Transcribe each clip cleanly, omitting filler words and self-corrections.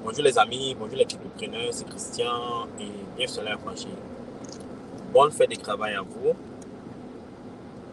Bonjour les amis, bonjour les entrepreneurs, c'est Christian et bienvenue sur la franchise. Bonne fête de travail à vous.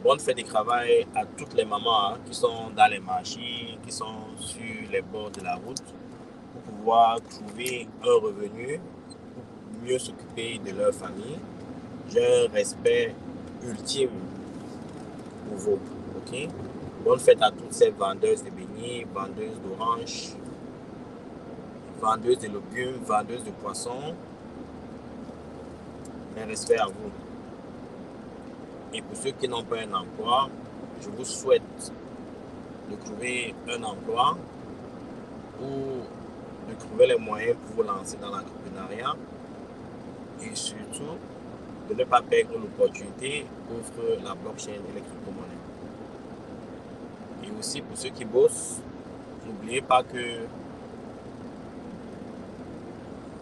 Bonne fête de travail à toutes les mamans qui sont dans les marchés, qui sont sur les bords de la route pour pouvoir trouver un revenu pour mieux s'occuper de leur famille. J'ai un respect ultime pour vous. Ok? Bonne fête à toutes ces vendeuses de beignets, vendeuses d'oranges, vendeuses de légumes, vendeuses de poissons. Un respect à vous. Et pour ceux qui n'ont pas un emploi, je vous souhaite de trouver un emploi ou de trouver les moyens pour vous lancer dans l'entrepreneuriat et surtout de ne pas perdre l'opportunité qu'offre la blockchain et les crypto-monnaies. Et aussi pour ceux qui bossent, n'oubliez pas que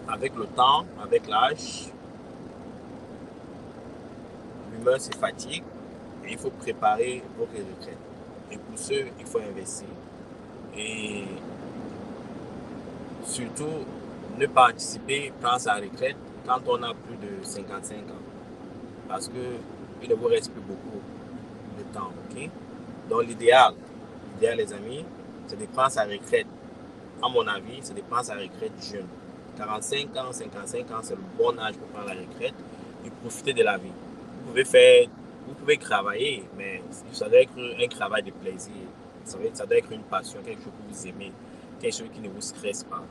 avec le temps, avec l'âge, l'humain se fatigue et il faut préparer vos retraites. Et pour ceux, il faut investir. Et surtout, ne pas anticiper prendre sa retraite quand on a plus de 55 ans. Parce qu'il ne vous reste plus beaucoup de temps. Ok? Donc l'idéal, les amis, c'est de prendre sa retraite. À mon avis, c'est de prendre sa retraite jeune. 45 ans, 55 ans, c'est le bon âge pour prendre la retraite et profiter de la vie. Vous pouvez travailler, mais ça doit être un travail de plaisir. Ça doit être une passion, quelque chose que vous aimez, quelque chose qui ne vous stresse pas,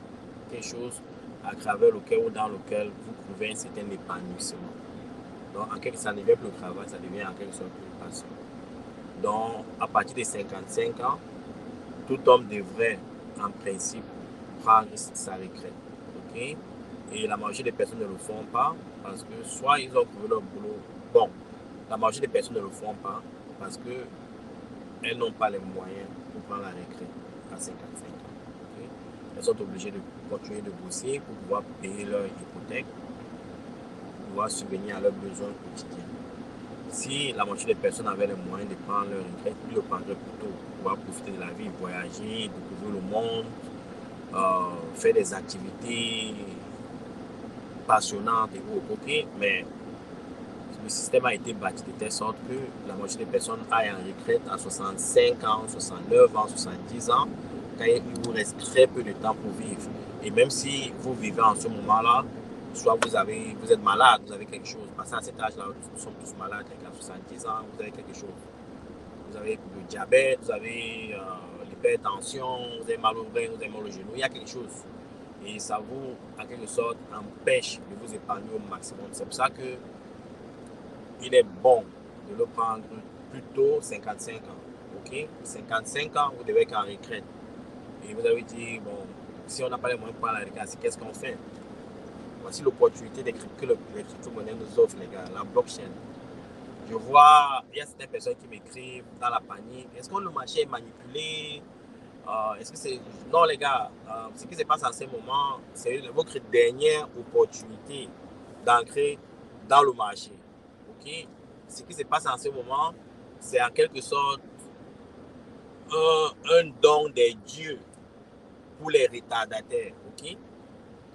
quelque chose à travers lequel ou dans lequel vous trouvez un certain épanouissement. Donc, en quelque sorte, ça ne devient plus le travail, ça devient en quelque sorte une passion. Donc, à partir de 55 ans, tout homme devrait, en principe, prendre sa retraite. Ok? Et la majorité des personnes ne le font pas parce que soit ils ont trouvé leur boulot. Bon, la majorité des personnes ne le font pas parce qu'elles n'ont pas les moyens pour prendre la retraite à 55 ans. Okay? Elles sont obligées de continuer de bosser pour pouvoir payer leur hypothèque, pour pouvoir subvenir à leurs besoins quotidiens. Si la moitié des personnes avaient les moyens de prendre leur retraite, ils le prendraient plutôt pour pouvoir profiter de la vie, voyager, découvrir le monde, faire des activités passionnantes et autres. Ok, mais le système a été bâti de telle sorte que la moitié des personnes aillent en retraite à 65 ans, 69 ans, 70 ans, quand il vous reste très peu de temps pour vivre. Et même si vous vivez en ce moment-là, soit vous êtes malade, vous avez quelque chose. Parce qu'à cet âge-là, nous sommes tous malades, à 70 ans, vous avez quelque chose. Vous avez le diabète, vous avez l'hypertension, vous avez mal au bras, vous avez mal au genou, il y a quelque chose. Et ça vous, en quelque sorte, empêche de vous épanouir au maximum. C'est pour ça que il est bon de le prendre plutôt 55 ans. Ok? 55 ans, vous devez être en retraite. Et vous avez dit, bon, si on n'a pas les moyens pour prendre la retraite, qu'est-ce qu'on fait? Voici l'opportunité que les crypto-monnaies nous offrent, les gars, la blockchain. Je vois, il y a certaines personnes qui m'écrivent dans la panique. Est-ce que le marché est manipulé? Est-ce que c'est... Non, les gars, ce qui se passe en ce moment, c'est votre dernière opportunité d'entrer dans le marché. Ok? Ce qui se passe en ce moment, c'est en quelque sorte un don des dieux pour les retardataires. Ok?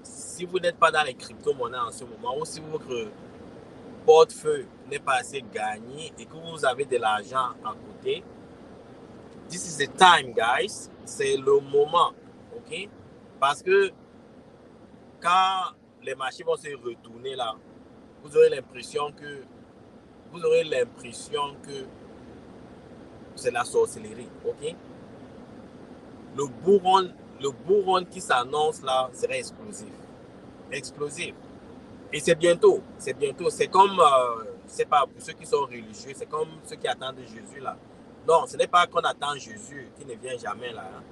Si vous n'êtes pas dans les crypto-monnaies en ce moment, ou si votre portefeuille n'est pas assez gagné et que vous avez de l'argent à côté, this is the time, guys. C'est le moment. Ok? Parce que quand les marchés vont se retourner là, vous aurez l'impression que c'est la sorcellerie, ok? Le bourron, le bourron qui s'annonce là serait explosif, explosif. Et c'est bientôt, c'est bientôt. C'est comme, je sais pas, pour ceux qui sont religieux, c'est comme ceux qui attendent Jésus là. Non, ce n'est pas qu'on attend Jésus qui ne vient jamais là. Hein.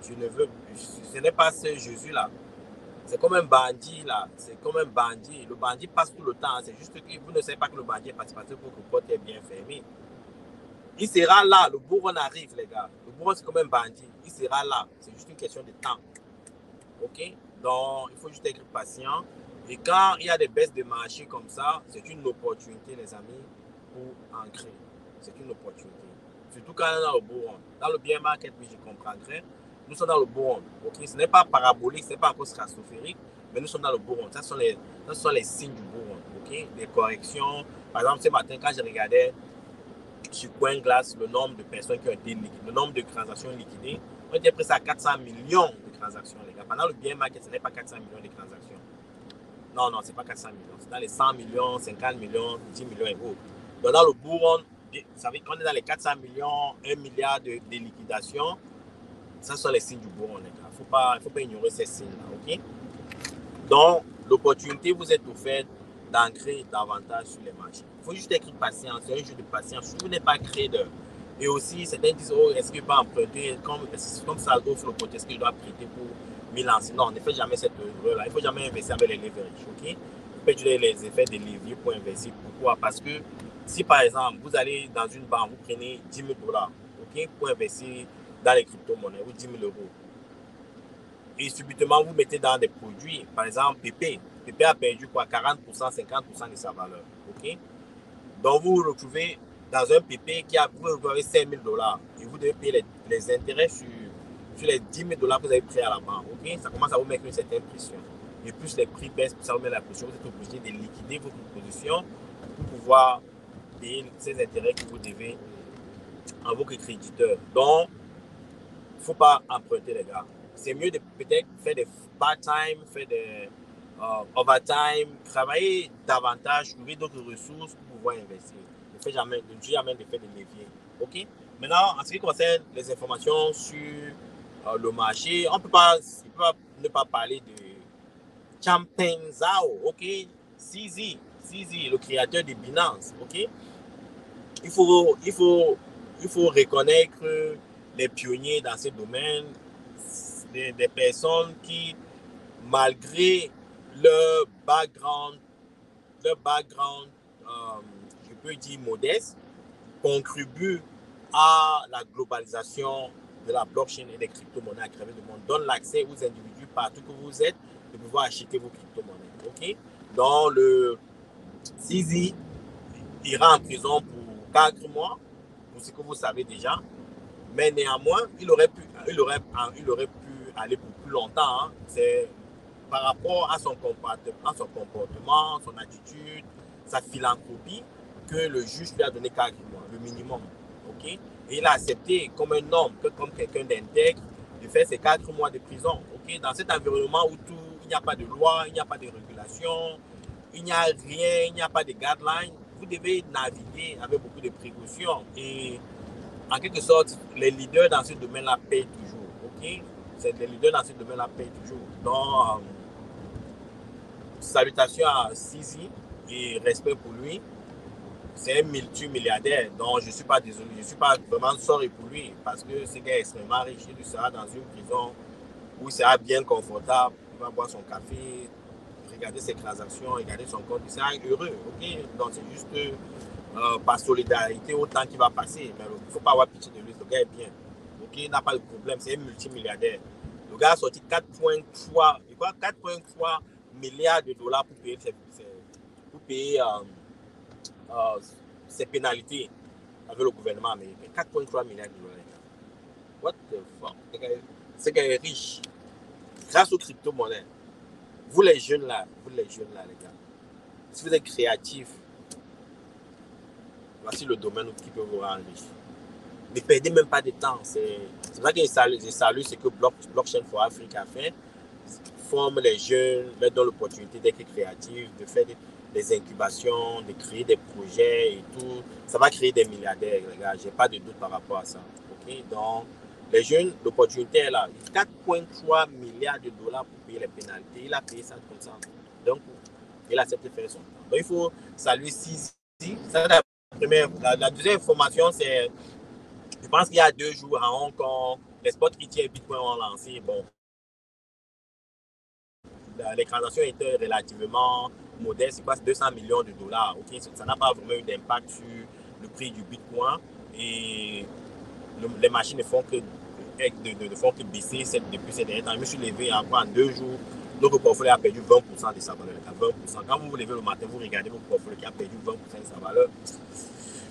Ce n'est pas ce Jésus là. C'est comme un bandit là, c'est comme un bandit. Le bandit passe tout le temps, c'est juste que vous ne savez pas que le bandit est parti parce que votre porte est bien fermée. Il sera là, le bourron arrive les gars. Le bourron c'est comme un bandit, il sera là, c'est juste une question de temps. Ok? Donc il faut juste être patient. Et quand il y a des baisses de marché comme ça, c'est une opportunité les amis pour ancrer. C'est une opportunité. Surtout quand on est dans le bourron. Dans le bien market, oui je comprendrais. Nous sommes dans le bon rond. Okay? Ce n'est pas parabolique, ce n'est pas encore stratosphérique, mais nous sommes dans le bon rond. Ça sont les signes du bon rond. Okay? Les corrections. Par exemple, ce matin, quand je regardais sur CoinGlass le nombre de personnes qui ont été liquidées, le nombre de transactions liquidées, on était presque à 400 millions de transactions, les gars. Pendant le bear market, ce n'est pas 400 millions de transactions. Non, ce n'est pas 400 millions. C'est dans les 100 millions, 50 millions, 10 millions et autres. Donc, dans le bull run, vous savez qu'on est dans les 400 millions, 1 milliard de liquidations. Ça sont les signes du bull run, les gars. Il ne faut pas ignorer ces signes-là, OK? Donc, l'opportunité vous est offerte d'ancrer davantage sur les marchés. Il faut juste être patient, c'est un jeu de patience. Si vous n'êtes pas trader, et aussi certains disent, oh, est-ce que je peux emprunter, comme ça offre l'opportunité, est-ce que je dois prêter pour m'y lancer? Non, ne faites jamais cette erreur-là. Il ne faut jamais investir avec les leverage, ok? Vous pouvez utiliser les effets de levier pour investir. Pourquoi? Parce que si par exemple, vous allez dans une banque, vous prenez 10 000 $, ok, pour investir dans les crypto-monnaies, ou 10 000 €. Et subitement, vous mettez dans des produits, par exemple, PP. PP a perdu quoi? 40%, 50% de sa valeur. OK? Donc, vous vous retrouvez dans un PP qui a, vous avez 5 000 $ et vous devez payer les intérêts sur les 10 000 $ que vous avez pris à la banque. OK? Ça commence à vous mettre une certaine pression. Et plus les prix baissent, plus ça vous met la pression. Vous êtes obligé de liquider votre position pour pouvoir payer ces intérêts que vous devez à vos créditeurs. Donc, il ne faut pas emprunter, les gars. C'est mieux de peut-être faire des part-time, faire des overtime, travailler davantage, trouver d'autres ressources pour pouvoir investir. Ne jamais de faire des leviers. OK? Maintenant, en ce qui concerne les informations sur le marché, on ne peut pas ne pas parler de Changpeng Zhao, OK? CZ, le créateur de Binance, OK? Il faut reconnaître les pionniers dans ce domaine, des personnes qui, malgré leur background, je peux dire modeste, contribuent à la globalisation de la blockchain et des crypto-monnaies à travers le monde, donne l'accès aux individus partout que vous êtes de pouvoir acheter vos crypto-monnaies. OK? Donc, le CZ ira en prison pour 4 mois, pour ce que vous savez déjà. Mais néanmoins, il aurait pu aller pour plus longtemps. Hein. C'est par rapport à son comportement, son attitude, sa philanthropie, que le juge lui a donné 4 mois, le minimum. Okay? Et il a accepté comme un homme, comme quelqu'un d'intègre, de faire ces 4 mois de prison. Okay? Dans cet environnement où il n'y a pas de loi, il n'y a pas de régulation, il n'y a rien, il n'y a pas de guidelines, vous devez naviguer avec beaucoup de précautions. Et en quelque sorte, les leaders dans ce domaine-là payent toujours. OK? Les leaders dans ce domaine-là payent toujours. Donc, salutations à Sisi et respect pour lui. C'est un multimilliardaire. Donc, je ne suis pas désolé, je ne suis pas vraiment sorry pour lui parce que c'est qu'il est extrêmement riche. Il sera dans une prison où il sera bien confortable. Il va boire son café, regarder ses transactions, regarder son compte. Il sera heureux. OK? Donc, c'est juste par solidarité au temps qui va passer. Mais il ne faut pas avoir pitié de lui. Le gars est bien. OK? Il n'a pas de problème. C'est un multimilliardaire. Le gars a sorti 4,3 milliards de dollars pour payer ses pénalités avec le gouvernement américain. 4,3 milliards de dollars. What the fuck? Ce gars est riche. Grâce aux crypto-monnaies. Vous les jeunes là, les gars, si vous êtes créatifs, voici le domaine qui peut vous rendre riche. Ne perdez même pas de temps. C'est pour ça que je salue ce que Blockchain for Africa a fait. Forme les jeunes, leur donne l'opportunité d'être créatifs, de faire des incubations, de créer des projets et tout. Ça va créer des milliardaires, les gars. Je n'ai pas de doute par rapport à ça. Okay? Donc, les jeunes, l'opportunité est là. 4,3 milliards de dollars pour payer les pénalités. Il a payé ça comme ça. Donc, il a accepté de faire son temps. Donc, il faut saluer Sisi. Ça, la deuxième information, c'est, je pense qu'il y a 2 jours à Hong Kong, les spots ETF Bitcoin ont lancé. Bon, les transactions étaient relativement modestes, c'est quoi, 200 millions de dollars. Okay? Ça n'a pas vraiment eu d'impact sur le prix du Bitcoin et les machines ne font que baisser depuis ces derniers temps. Je me suis levé encore en 2 jours. Notre portfolio a perdu 20% de sa valeur. 20%. Quand vous vous levez le matin, vous regardez votre portfolio qui a perdu 20% de sa valeur.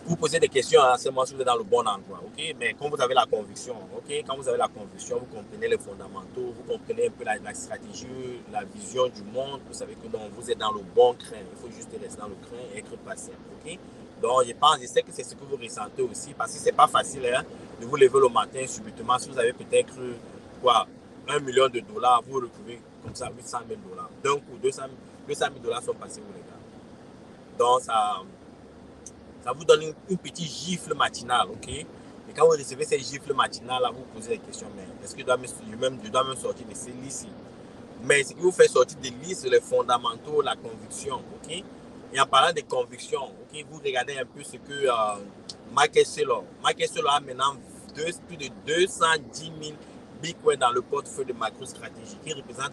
vous posez des questions, hein, seulement si vous êtes dans le bon endroit, ok? Mais quand vous avez la conviction, ok? Quand vous avez la conviction, vous comprenez les fondamentaux, vous comprenez un peu la stratégie, la vision du monde, vous savez que non, vous êtes dans le bon train. Il faut juste rester dans le train et être patient, ok? Donc, je sais que c'est ce que vous ressentez aussi, parce que c'est pas facile, hein, de vous lever le matin subitement. Si vous avez peut-être quoi, 1 million de dollars, vous retrouvez comme ça 800 000 dollars. D'un coup, 200 000 dollars sont passés, vous les gars. Donc, ça vous donne une petite gifle matinale, ok? Et quand vous recevez cette gifle matinale, là, vous vous posez des questions, mais est-ce que je dois même sortir de ces lits-ci? Mais ce qui vous fait sortir des lits, c'est les fondamentaux, la conviction, ok? Et en parlant de conviction, ok, vous regardez un peu ce que Michael Saylor a maintenant plus de 210 000 bitcoins dans le portefeuille de MicroStrategy, qui représente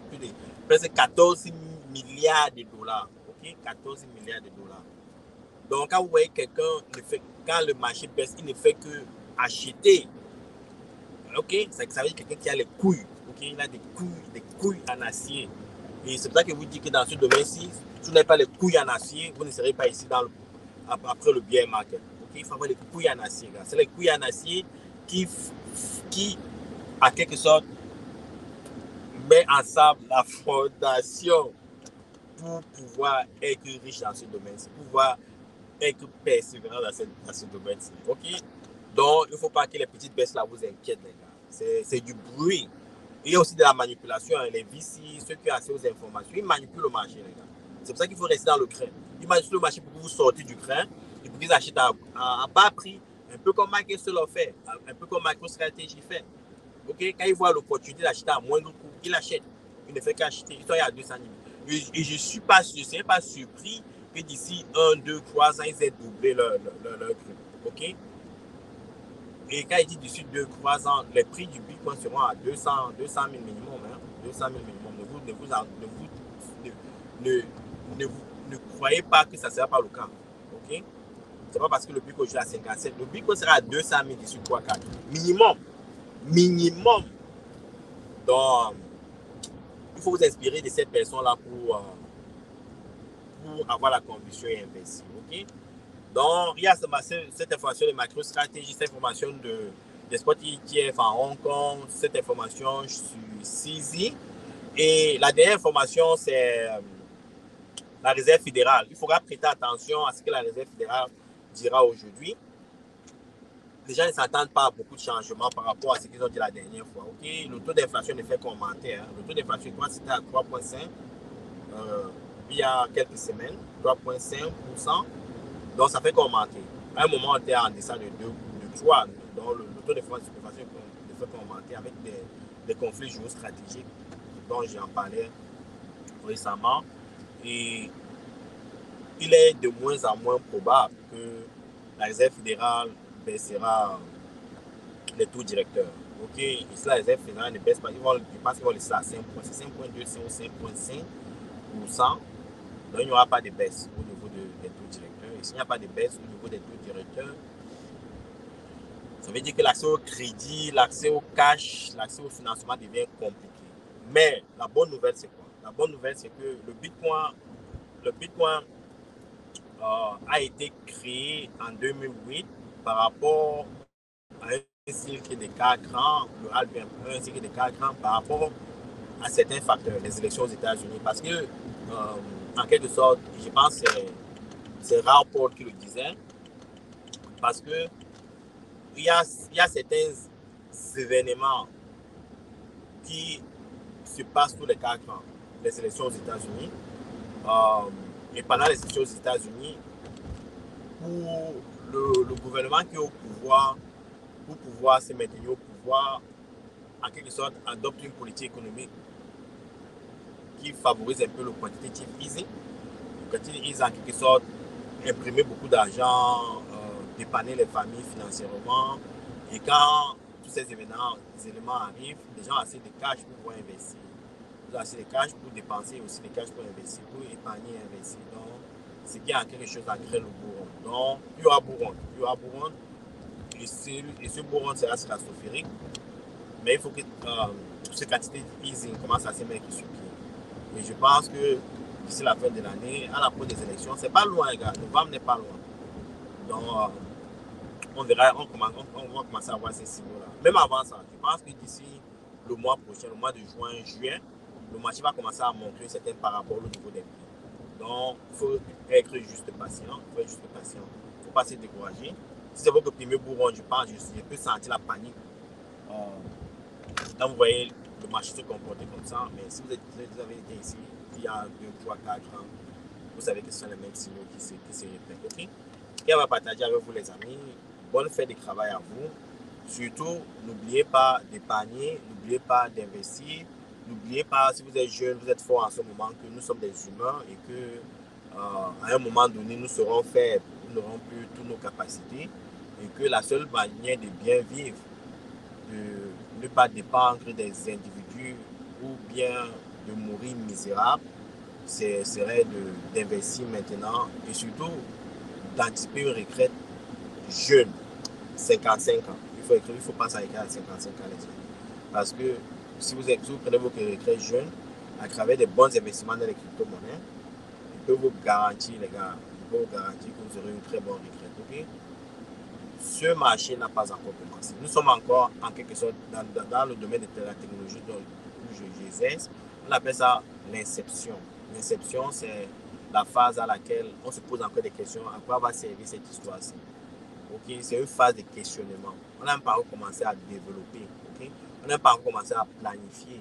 presque 14 milliards de dollars, ok? 14 milliards de dollars. Donc, quand vous voyez quelqu'un, quand le marché baisse, il ne fait que acheter. Ok? Ça veut dire quelqu'un qui a les couilles. Ok? Il a des couilles en acier. Et c'est pour ça que vous dites que dans ce domaine-ci, si vous n'avez pas les couilles en acier, vous ne serez pas ici après le bear market. Ok? Il faut avoir les couilles en acier. C'est les couilles en acier qui, en quelque sorte, met ensemble la fondation pour pouvoir être riche dans ce domaine-ci, pour pouvoir être persévérant dans ce domaine-ci. Ok? Donc, il ne faut pas que les petites baisses là vous inquiètent, les gars. C'est du bruit. Il y a aussi de la manipulation. Hein. Les VC, ceux qui ont accès aux informations, ils manipulent le marché, les gars. C'est pour ça qu'il faut rester dans le craint. Ils manipulent le marché pour que vous sortez du craint et pour qu'ils achètent à bas prix, un peu comme Microsoft fait, un peu comme MicroStrategy fait. Ok? Quand ils voient l'opportunité d'acheter à moindre coût, ils achètent. Ils ne font qu'acheter. Ils sont à 200 000. Et je ne serais pas surpris que d'ici 1, 2, 3 ans, ils aient doublé leur prix. Ok? Et quand il dit d'ici 2, 3 ans, les prix du Bitcoin seront à 200 000 minimum. Hein? 200 000 minimum. Ne croyez pas que ça ne sera pas le cas. Ok? C'est pas parce que le Bitcoin est à 57. Le Bitcoin sera à 200 000 d'ici 3, 4. Minimum. Minimum. Donc, il faut vous inspirer de cette personne-là pour avoir la conviction et investir. Ok? Donc, il y a cette information de MicroStrategy, cette information de spot ETF en Hong Kong, cette information sur CZ. Et la dernière information, c'est la Réserve fédérale. Il faudra prêter attention à ce que la Réserve fédérale dira aujourd'hui. Les gens ne s'attendent pas à beaucoup de changements par rapport à ce qu'ils ont dit la dernière fois. Okay? Le taux d'inflation ne fait qu'augmenter. Hein. Le taux d'inflation, c'était à 3,5 il y a quelques semaines, 3,5%. Donc, ça fait qu'augmenter. À un moment, on était en deçà de 3. Donc, le taux d'inflation ne fait qu'augmenter avec des conflits géostratégiques dont j'en parlais récemment. Et il est de moins en moins probable que la Réserve fédérale baissera les taux directeurs. Ok, et si la Réserve fédérale ne baisse pas, je pense qu'ils vont laisser à 5,2 ou 5,5%. Donc, il n'y aura pas de baisse au niveau des taux directeurs. Et s'il n'y a pas de baisse au niveau des taux directeurs, ça veut dire que l'accès au crédit, l'accès au cash, l'accès au financement devient compliqué. Mais la bonne nouvelle, c'est quoi? La bonne nouvelle, c'est que le Bitcoin a été créé en 2008 par rapport à un cycle de 4 ans, le Albion, un cycle de 4 ans par rapport à certains facteurs, les élections aux États-Unis. Parce que, en quelque sorte, je pense que c'est Raoul Pal qui le disait, parce que il y a certains événements qui se passent tous les 4 ans. Les élections aux États-Unis. Et pendant les élections aux États-Unis, pour le gouvernement qui est au pouvoir, pour pouvoir se maintenir au pouvoir, en quelque sorte, adopte une politique économique qui favorise un peu le quantitative easing. Le quantitative easing, en quelque sorte, imprimer beaucoup d'argent, dépanner les familles financièrement. Et quand tous ces éléments arrivent, les gens ont assez de cash pour pouvoir investir. Ils ont assez de cash pour dépenser, aussi de cash pour investir, pour épargner et investir. Donc, c'est qu'il y a quelque chose à créer le bourron. Donc, il y aura bourron. Et ce bourron sera stratosphérique. Mais il faut que ce quantité easing commence à se mettre sur pied. Et je pense que d'ici la fin de l'année, à l'approche des élections, c'est pas loin, les gars. Novembre n'est pas loin. Donc, on verra, on va commencer à voir ces signaux-là. Même avant ça, je pense que d'ici le mois prochain, le mois de juin, juillet, le marché va commencer à montrer une certaine parabole au niveau des prix. Donc, il faut être juste patient. Il ne faut pas se décourager. Si c'est votre premier bourron, je pense, je peux sentir la panique. Quand vous voyez le marché se comporter comme ça, mais si vous avez été ici il y a 2, 3, 4 ans, vous savez que ce sont les mêmes signaux qui se répètent. Okay? Et on va partager avec vous les amis. Bonne fête de travail à vous. Surtout, n'oubliez pas d'épargner, n'oubliez pas d'investir, n'oubliez pas, si vous êtes jeune, vous êtes fort en ce moment, que nous sommes des humains et que à un moment donné, nous serons faibles, nous n'aurons plus toutes nos capacités et que la seule manière de bien vivre, de ne pas dépendre des individus ou bien de mourir misérable, serait d'investir maintenant et surtout d'anticiper une retraite jeune, 55 ans. Il faut pas s'arrêter à 55 ans, les amis. Parce que si vous prenez vos retraites jeunes, à travers des bons investissements dans les crypto-monnaies, il peut vous garantir, les gars, il peut vous garantir que vous aurez une très bonne retraite. Okay? Ce marché n'a pas encore commencé. Nous sommes encore, en quelque sorte, dans le domaine de la technologie où j'exerce. On appelle ça l'inception. L'inception, c'est la phase à laquelle on se pose encore des questions. À quoi va servir cette histoire-ci? Okay? C'est une phase de questionnement. On n'a pas encore commencé à développer. Okay? On n'a pas encore commencé à planifier,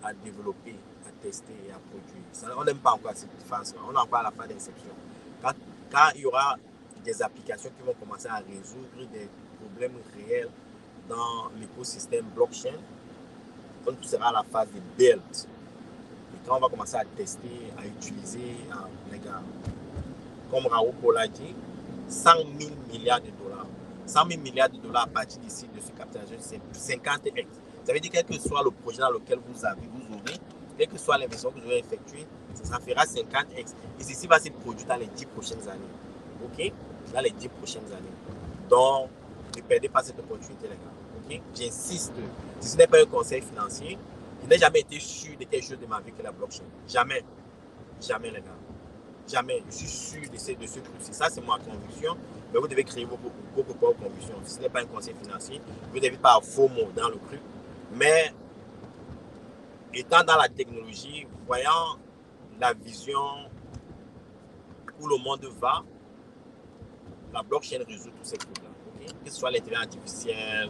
à développer, à tester et à produire. On n'aime pas encore cette phase-là. On est encore à la phase d'inception. Quand il y aura des applications qui vont commencer à résoudre des problèmes réels dans l'écosystème blockchain, donc tout sera à la phase de build. Et quand on va commencer à tester, à utiliser, les gars, comme Raoul Paul a dit, 100 000 milliards de dollars. 100 000 milliards de dollars à partir d'ici de ce capitalisation, c'est 50x. Ça veut dire quel que soit le projet dans lequel vous aurez, quel que soit l'investissement que vous aurez effectué, ça fera 50x. Et ceci va se produire dans les 10 prochaines années. OK? Dans les 10 prochaines années. Donc, ne perdez pas cette opportunité, les gars. OK? J'insiste. Si ce n'est pas un conseil financier, je n'ai jamais été sûr de quelque chose de ma vie que la blockchain. Jamais. Jamais, les gars. Jamais. Je suis sûr de ce truc-ci. Ça, c'est ma conviction. Mais vous devez créer vos propres convictions. Si ce n'est pas un conseil financier, vous devez pas avoir faux mots dans le truc. Mais, étant dans la technologie, voyant la vision où le monde va, la blockchain résout tous ces trucs-là. Okay? Que ce soit l'intelligence artificielle,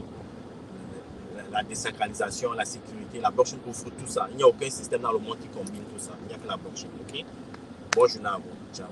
la décentralisation, la sécurité, la blockchain offre tout ça. Il n'y a aucun système dans le monde qui combine tout ça. Il n'y a que la blockchain. Okay? Bonne journée à vous. Ciao.